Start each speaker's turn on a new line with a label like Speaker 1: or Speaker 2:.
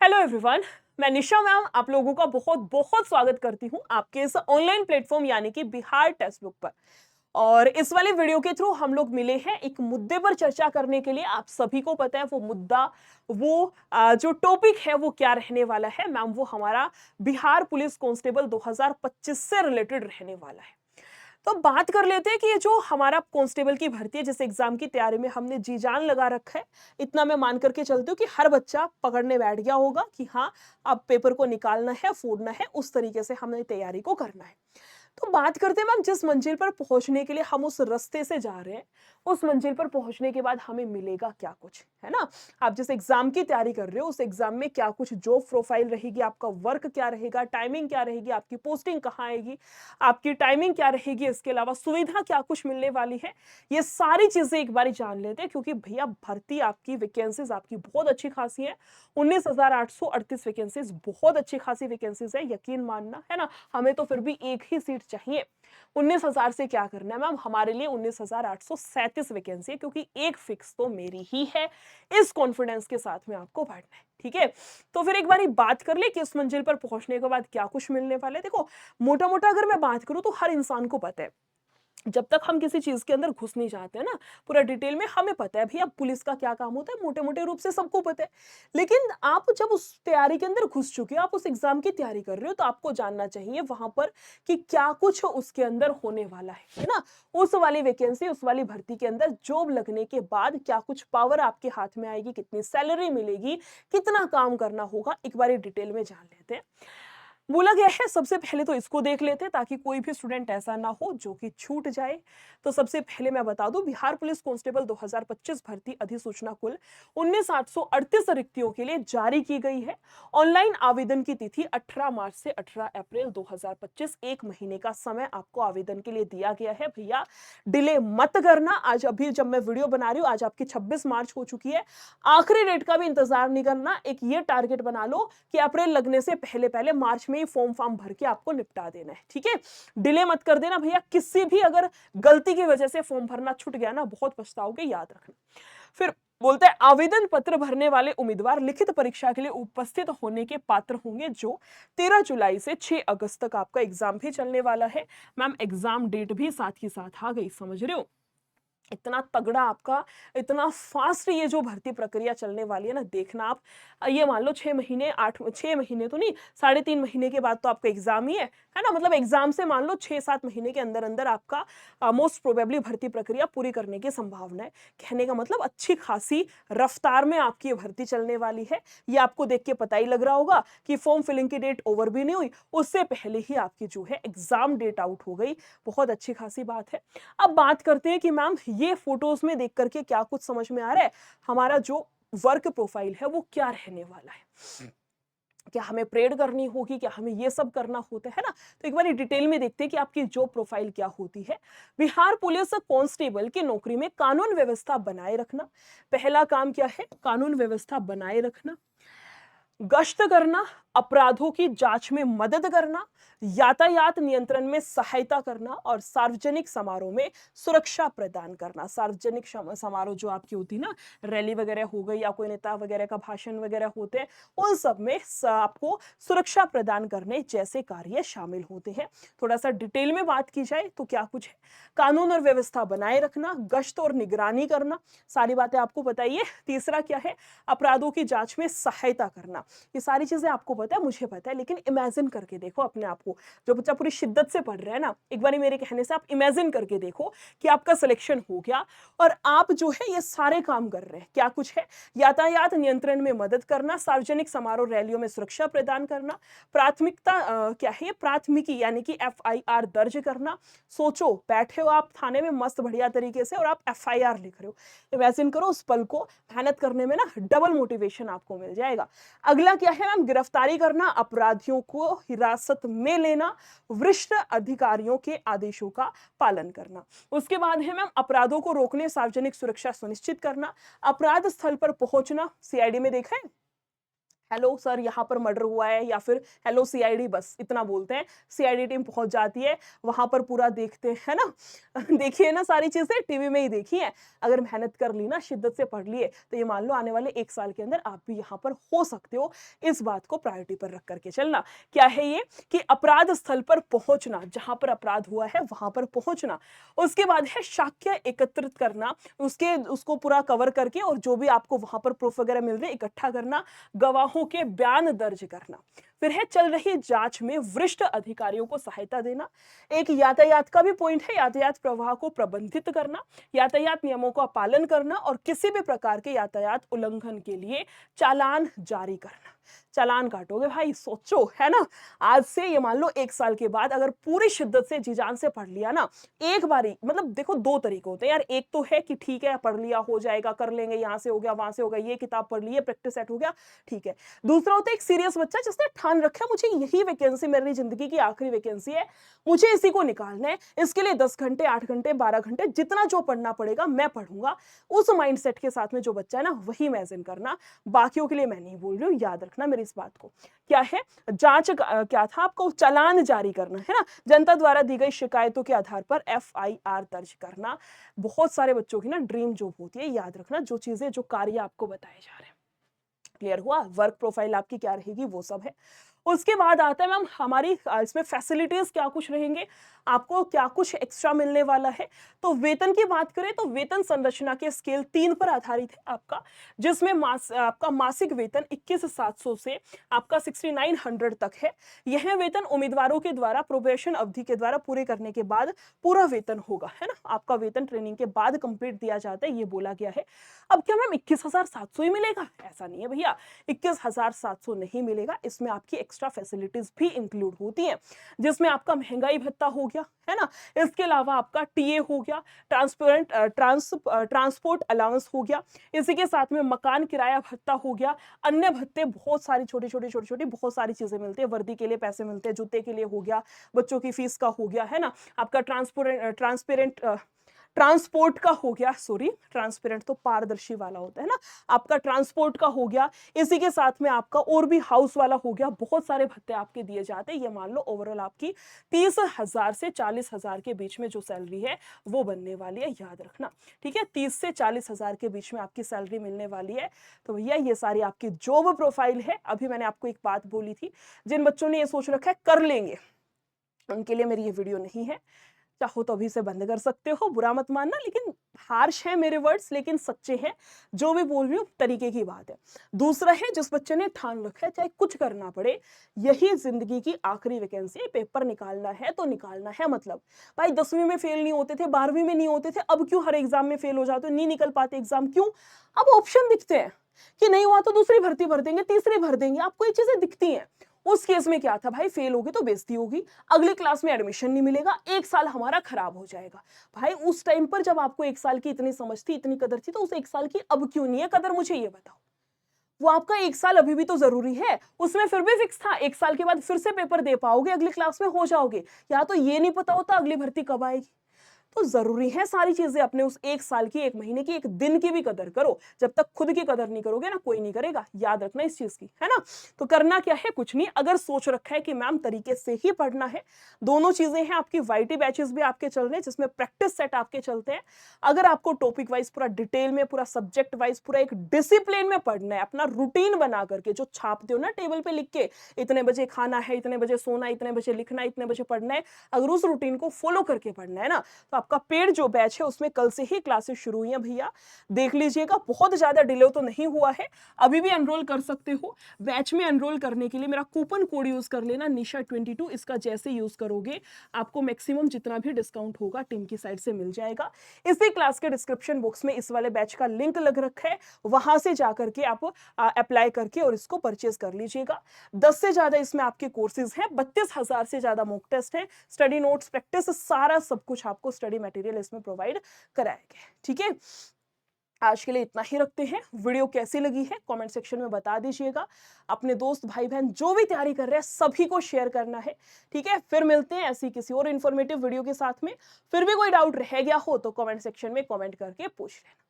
Speaker 1: Hello everyone. मैं निशा ma'am आप लोगों का बहुत बहुत स्वागत करती हूं आपके इस ऑनलाइन प्लेटफॉर्म यानी कि बिहार टेक्स्ट बुक पर। और इस वाले वीडियो के थ्रू हम लोग मिले हैं एक मुद्दे पर चर्चा करने के लिए। आप सभी को पता है वो मुद्दा, वो जो टॉपिक है वो क्या रहने वाला है मैम, वो हमारा बिहार पुलिस कांस्टेबल 2025 से रिलेटेड रहने वाला है। तो बात कर लेते हैं कि ये जो हमारा कांस्टेबल की भर्ती है, जिस एग्जाम की तैयारी में हमने जी जान लगा रखा है, इतना मैं मान करके चलती हूँ कि हर बच्चा पकड़ने बैठ गया होगा कि हाँ, अब पेपर को निकालना है, फोड़ना है, उस तरीके से हमने तैयारी को करना है। तो बात करते हैं मैम, जिस मंजिल पर पहुंचने के लिए हम उस रास्ते से जा रहे हैं, उस मंजिल पर पहुंचने के बाद हमें मिलेगा क्या कुछ, है ना। आप जिस एग्जाम की तैयारी कर रहे हो उस एग्जाम में क्या कुछ जॉब प्रोफाइल रहेगी, आपका वर्क क्या रहेगा, टाइमिंग क्या रहेगी, आपकी पोस्टिंग कहाँ आएगी, आपकी टाइमिंग क्या रहेगी, इसके अलावा सुविधा क्या कुछ मिलने वाली है, ये सारी चीजें एक बार जान लेते हैं। क्योंकि भैया भर्ती आपकी वैकेंसीज आपकी बहुत अच्छी खासी है। 19,838 वैकेंसीज बहुत अच्छी खासी वैकेंसीज है, यकीन मानना, है ना। हमें तो फिर भी एक ही सीट चाहिए। 19,000 से क्या करना है मैम, हमारे लिए 19,837 वैकेंसी है, क्योंकि एक फिक्स तो मेरी ही है। इस कॉन्फिडेंस के साथ में आपको पढ़ना है, ठीक है। तो फिर एक बारी बात कर ले कि उस मंजिल पर पहुंचने के बाद क्या कुछ मिलने वाला है। देखो, मोटा मोटा अगर मैं बात करूं तो हर इंसान को पता है, जब तक हम किसी चीज के अंदर घुस नहीं जाते हैं ना, पूरा डिटेल में हमें पता है भैया पुलिस का क्या काम होता है, मोटे मोटे रूप से सबको पता है। लेकिन आप जब उस तैयारी के अंदर घुस चुके हो, आप उस एग्जाम की तैयारी कर रहे हो, तो आपको जानना चाहिए वहां पर कि क्या कुछ उसके अंदर होने वाला है ना। उस वाली वैकेंसी, उस वाली भर्ती के अंदर जॉब लगने के बाद क्या कुछ पावर आपके हाथ में आएगी, कितनी सैलरी मिलेगी, कितना काम करना होगा, एक बार डिटेल में जान लेते हैं। बोला गया है सबसे पहले तो इसको देख लेते हैं, ताकि कोई भी स्टूडेंट ऐसा ना हो जो कि छूट जाए। तो सबसे पहले मैं बता दूं, बिहार पुलिस कांस्टेबल 2025 भर्ती अधिसूचना कुल 19,838 रिक्तियों के लिए जारी की गई है। ऑनलाइन आवेदन की तिथि 18 मार्च से 18 अप्रैल 2025, एक महीने का समय आपको आवेदन के लिए दिया गया है। भैया डिले मत करना। आज अभी जब मैं वीडियो बना रही हूँ, आज आपकी 26 मार्च हो चुकी है। आखिरी डेट का भी इंतजार नहीं करना। एक ये टारगेट बना लो कि अप्रैल लगने से पहले पहले मार्च में ही फॉर्म भर के आपको निपटा देना है, ठीक है। डिले मत कर देना भैया, किसी भी अगर गलती की वजह से फॉर्म भरना छूट गया ना, बहुत पछताओगे, याद रखना। फिर बोलते हैं, आवेदन पत्र भरने वाले उम्मीदवार लिखित परीक्षा के लिए उपस्थित होने के पात्र होंगे, जो 13 जुलाई से 6 अगस्त तक आपका एग्जाम भी चलने वाला है। मैम एग्जाम डेट भी साथ ही साथ आ गई, समझ रहे हो। इतना तगड़ा आपका, इतना फास्ट ये जो भर्ती प्रक्रिया चलने वाली है ना, देखना आप। ये मान लो 6 महीने, 6 महीने तो नहीं, 3.5 महीने के बाद तो आपका एग्जाम ही है ना। मतलब एग्जाम से मान लो 6-7 महीने के अंदर अंदर आपका मोस्ट प्रोबेबली भर्ती प्रक्रिया पूरी करने की संभावना है। कहने का मतलब अच्छी खासी रफ्तार में आपकी ये भर्ती चलने वाली है। ये आपको देख के पता ही लग रहा होगा कि फॉर्म फिलिंग की डेट ओवर भी नहीं हुई, उससे पहले ही आपकी जो है एग्जाम डेट आउट हो गई। बहुत अच्छी खासी बात है। अब बात करते हैं कि मैम ये फोटोज में देख करके क्या कुछ समझ में आ रहा है, हमारा जो वर्क प्रोफाइल है वो क्या रहने वाला है। क्या हमें परेड करनी होगी, क्या हमें ये सब करना होता है ना। तो एक बार डिटेल में देखते हैं कि आपकी जॉब प्रोफाइल क्या होती है। बिहार पुलिस कांस्टेबल की नौकरी में कानून व्यवस्था बनाए रखना। पहला काम क्या है, कानून व्यवस्था बनाए रखना। गश्त करना, अपराधों की जांच में मदद करना, यातायात नियंत्रण में सहायता करना और सार्वजनिक समारोह में सुरक्षा प्रदान करना। सार्वजनिक समारोह जो आपकी होती ना, रैली वगैरह हो गई या कोई नेता वगैरह का भाषण वगैरह होते हैं, उन सब में आपको सुरक्षा प्रदान करने जैसे कार्य शामिल होते हैं। थोड़ा सा डिटेल में बात की जाए तो क्या कुछ है, कानून और व्यवस्था बनाए रखना, गश्त और निगरानी करना, सारी बातें आपको बताइए। तीसरा क्या है, अपराधों की जांच में सहायता करना। ये सारी चीजें आपको पता है, मुझे पता है, लेकिन इमेजिन करके देखो अपने आप को। जो बच्चा पूरी शिद्दत से पढ़ रहा है ना, एक बार मेरे कहने से आप इमेजिन करके देखो कि आपका सिलेक्शन हो गया और आप जो है ये सारे काम कर रहे हैं। क्या कुछ है, यातायात नियंत्रण में मदद करना, सार्वजनिक समारोह रैलियों में सुरक्षा प्रदान करना, प्राथमिकता क्या है, प्राथमिकी यानी कि FIR दर्ज करना। सोचो, बैठे हो आप थाने में मस्त बढ़िया तरीके से और आप FIR लिख रहे हो। इमेजिन करो उस पल को, मेहनत करने में ना डबल मोटिवेशन आपको मिल जाएगा। अगला क्या है मैम, गिरफ्तारी करना, अपराधियों को हिरासत में लेना, वरिष्ठ अधिकारियों के आदेशों का पालन करना। उसके बाद है मैम, अपराधों को रोकने, सार्वजनिक सुरक्षा सुनिश्चित करना, अपराध स्थल पर पहुंचना। CID में देखा हेलो सर यहाँ पर मर्डर हुआ है, या फिर हेलो सीआईडी, बस इतना बोलते हैं। सीआईडी टीम पहुंच जाती है, वहां पर पूरा देखते हैं ना। देखिए ना, सारी चीजें टीवी में ही देखी है। अगर मेहनत कर ली ना, शिद्दत से पढ़ लिए, तो ये मान लो आने वाले 1 साल के अंदर आप भी यहाँ पर हो सकते हो। इस बात को प्रायोरिटी पर रख करके चलना। क्या है ये कि अपराध स्थल पर पहुंचना, जहां पर अपराध हुआ है वहां पर पहुंचना। उसके बाद है साक्ष्य एकत्रित करना, उसको पूरा कवर करके, और जो भी आपको वहां पर प्रूफ वगैरह मिल रहे इकट्ठा करना, गवाहों के बयान दर्ज करना। फिर है चल रही जांच में वरिष्ठ अधिकारियों को सहायता देना। एक यातायात का भी पॉइंट है, यातायात प्रवाह को प्रबंधित करना, यातायात नियमों का पालन करना, और किसी भी प्रकार के यातायात उल्लंघन के लिए चालान जारी करना। चालान काटोगे भाई, सोचो, है ना। आज से ये मान लो 1 साल के बाद अगर पूरी शिद्दत से जी जान से पढ़ लिया ना, एक बारी, मतलब देखो 2 तरीके होते हैं यार। एक तो है कि ठीक है पढ़ लिया, हो जाएगा, कर लेंगे, यहाँ से हो गया, वहां से हो गया, ये किताब पढ़ ली है, प्रैक्टिस सेट हो गया, ठीक है। दूसरा होता है एक सीरियस बच्चा जिसने ठान रखा है मुझे यही वैकेंसी मेरी जिंदगी की आखिरी वैकेंसी है, मुझे इसी को निकालना है, इसके लिए 10 घंटे, 8 घंटे, 12 घंटे, जितना जो पढ़ना पड़ेगा मैं पढ़ूंगा। उस माइंडसेट के साथ में जो बच्चा है ना, वही इमेजिन करना। बाकियों के लिए मैं नहीं बोल रही हूँ, याद रखना मेरी इस बात को। क्या है जांच, क्या था आपको, चालान जारी करना, है ना। जनता द्वारा दी गई शिकायतों के आधार पर एफआईआर दर्ज करना। बहुत सारे बच्चों की ना ड्रीम जॉब होती है, याद रखना, जो चीजें, जो कार्य आपको बताए जा रहे हैं। क्लियर हुआ? वर्क प्रोफाइल आपकी क्या रहेगी, वो सब है। उसके बाद आता है मैम हमारी इसमें फैसिलिटीज क्या कुछ रहेंगे, आपको क्या कुछ एक्स्ट्रा मिलने वाला है। तो वेतन की बात करें तो वेतन संरचना के स्केल 3 पर आधारित है आपका, जिसमें आपका मासिक वेतन 21,700 से आपका 6900 तक है। यह वेतन उम्मीदवारों के द्वारा प्रोबेशन अवधि के द्वारा पूरे करने के बाद पूरा वेतन होगा, है ना। आपका वेतन ट्रेनिंग के बाद कंप्लीट दिया जाता है, ये बोला गया है। अब क्या मैम 21,700 ही मिलेगा? ऐसा नहीं है भैया, 21,700 नहीं मिलेगा। इसमें आपकी एक्स्ट्रा फैसिलिटीज भी इंक्लूड होती हैं, जिसमें आपका महंगाई भत्ता हो गया, है ना। इसके अलावा आपका टीए हो गया, ट्रांसपोर्ट अलाउंस हो गया, इसी के साथ में मकान किराया भत्ता हो गया, अन्य भत्ते, बहुत सारी छोटी छोटी बहुत सारी चीजें मिलती है। वर्दी के लिए पैसे मिलते हैं, जूते के लिए हो गया, बच्चों की फीस का हो गया, है ना। आपका ट्रांसपोर्ट का हो गया, सॉरी, ट्रांसपेरेंट तो पारदर्शी वाला होता है ना, आपका ट्रांसपोर्ट का हो गया। इसी के साथ में आपका और भी हाउस वाला हो गया। बहुत सारे भत्ते आपके दिए जाते हैं। ये मान लो ओवरऑल आपकी 30,000 से 40,000 के बीच में जो सैलरी है वो बनने वाली है, याद रखना, ठीक है। 30 से 40,000 के बीच में आपकी सैलरी मिलने वाली है। तो भैया ये सारी आपकी जॉब प्रोफाइल है। अभी मैंने आपको एक बात बोली थी, जिन बच्चों ने ये सोच रखा है कर लेंगे, उनके लिए मेरी ये वीडियो नहीं है। चाहो तो अभी से बंद कर सकते हो, बुरा मत मानना, लेकिन हार्श है मेरे वर्ड्स, लेकिन सच्चे हैं। जो भी बोल रही हूँ तरीके की बात है। दूसरा है, जिस बच्चे ने ठान रखा है चाहे कुछ करना पड़े, यही जिंदगी की आखिरी वैकेंसी है, पेपर निकालना है तो निकालना है। मतलब भाई 10वीं में फेल नहीं होते थे, 12वीं में नहीं होते थे, अब क्यों हर एग्जाम में फेल हो जाते हो, नहीं निकल पाते एग्जाम, क्यों? अब ऑप्शन दिखते हैं कि नहीं हुआ तो दूसरी भर्ती भर देंगे, तीसरी भर देंगे, आपको ये चीजें दिखती हैं। उस केस में क्या था भाई, फेल होगी तो बेइज्जती होगी, अगली क्लास में एडमिशन नहीं मिलेगा, 1 साल हमारा खराब हो जाएगा। भाई उस टाइम पर जब आपको 1 साल की इतनी समझ थी, इतनी कदर थी, तो उस 1 साल की अब क्यों नहीं है कदर, मुझे ये बताओ। वो आपका 1 साल अभी भी तो जरूरी है, उसमें फिर भी फिक्स था 1 साल के बाद फिर से पेपर दे पाओगे, अगली क्लास में हो जाओगे। या तो ये नहीं पता होता अगली भर्ती कब आएगी। तो जरूरी है सारी चीजें, अपने उस 1 साल की, 1 महीने की, 1 दिन की भी कदर करो। जब तक खुद की कदर नहीं करोगे ना, कोई नहीं करेगा, याद रखना इस चीज की, है ना। तो करना क्या है, कुछ नहीं। अगर सोच रखा है कि मैम तरीके से ही पढ़ना है, दोनों चीजें हैं आपकी, वाईटी बैचेस भी आपके चल रहे हैं जिसमें प्रैक्टिस सेट आपके चलते हैं। अगर आपको टॉपिक वाइज पूरा डिटेल में, पूरा सब्जेक्ट वाइज, पूरा एक डिसिप्लिन में पढ़ना है, अपना रूटीन बना करके, जो छापते हो ना टेबल पे लिख के, इतने बजे खाना है, इतने बजे सोना, इतने बजे लिखना, इतने बजे पढ़ना है, अगर उस रूटीन को फॉलो करके पढ़ना है ना, तो आपका पेड जो बैच है उसमें कल से ही क्लासेस शुरू हुई हैं भैया, देख लीजिएगा। बहुत ज्यादा डिले तो नहीं हुआ है, अभी भी एनरोल कर सकते हो। बैच में एनरोल करने के लिए मेरा कूपन कोड यूज कर लेना, निशा22। इसका जैसे यूज करोगे आपको मैक्सिमम जितना भी डिस्काउंट होगा टीम की साइड से मिल जाएगा। इसी क्लास के डिस्क्रिप्शन बॉक्स में इस वाले बैच का लिंक लग रखा है, वहां से जाकर के आप अप्लाई करके और इसको परचेज कर लीजिएगा। 10 से ज्यादा इसमें आपके कोर्सेज हैं, 32,000 से ज्यादा मॉक टेस्ट है, स्टडी नोट्स, प्रैक्टिस, सारा सब कुछ आपको स्टडी मटेरियल इसमें प्रोवाइड कराएंगे, ठीक है। आज के लिए इतना ही रखते हैं। वीडियो कैसी लगी है कमेंट सेक्शन में बता दीजिएगा। अपने दोस्त भाई बहन जो भी तैयारी कर रहे हैं सभी को शेयर करना है, ठीक है। फिर मिलते हैं ऐसी किसी और इन्फॉर्मेटिव वीडियो के साथ में। फिर भी कोई डाउट रह गया हो तो कमेंट सेक्शन में कमेंट करके पूछ लेना।